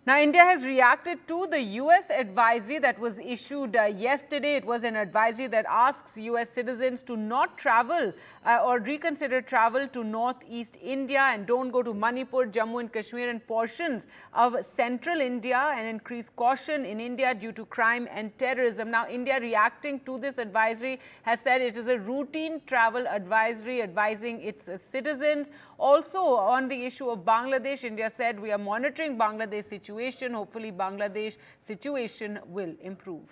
Now, India has reacted to the US advisory that was issued yesterday. It was an advisory that asks US citizens to not travel or reconsider travel to northeast India and don't go to Manipur, Jammu and Kashmir and portions of central India, and increase caution in India due to crime and terrorism. Now, India, reacting to this advisory, has said it is a routine travel advisory advising its citizens. Also, on the issue of Bangladesh, India said we are monitoring Bangladesh situation. Hopefully, Bangladesh situation will improve.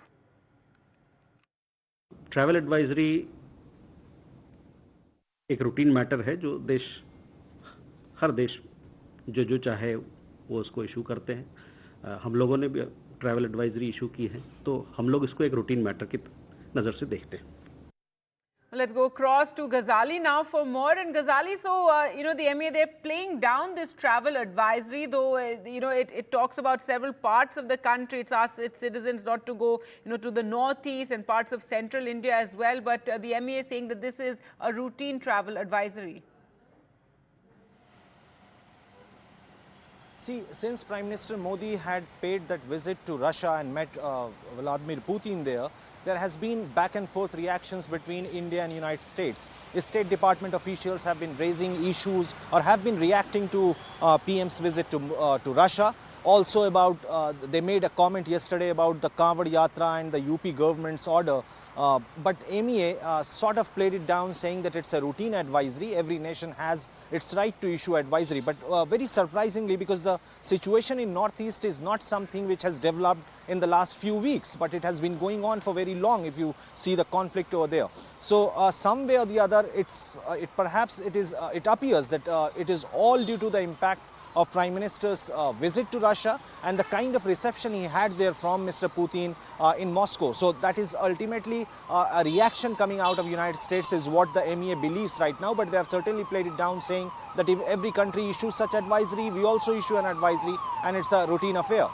Travel advisory एक routine matter है जो हर देश जो चाहे वो उसको issue करते हैं। हम लोगों ने भी ट्रैवल एडवाइजरी इशू की है, तो हम लोग इसको एक रूटीन मैटर की नज़र से देखते हैं। Let's go across to Ghazali now for more. And Ghazali, so, the MEA, they're playing down this travel advisory, though, it talks about several parts of the country. It's asked its citizens not to go, to the northeast and parts of central India as well. But the MEA is saying that this is a routine travel advisory. See, since Prime Minister Modi had paid that visit to Russia and met Vladimir Putin there has been back and forth reactions between India and United States. State Department officials have been raising issues or have been reacting to PM's visit to Russia. Also about, they made a comment yesterday about the Kanwad Yatra and the UP government's order. But MEA sort of played it down, saying that it's a routine advisory. Every nation has its right to issue advisory. But very surprisingly, because the situation in Northeast is not something which has developed in the last few weeks, but it has been going on for very long if you see the conflict over there. So some way or the other, it appears that it is all due to the impact of Prime Minister's visit to Russia and the kind of reception he had there from Mr. Putin in Moscow. So that is ultimately a reaction coming out of the United States is what the MEA believes right now, but they have certainly played it down, saying that if every country issues such advisory, we also issue an advisory and it's a routine affair.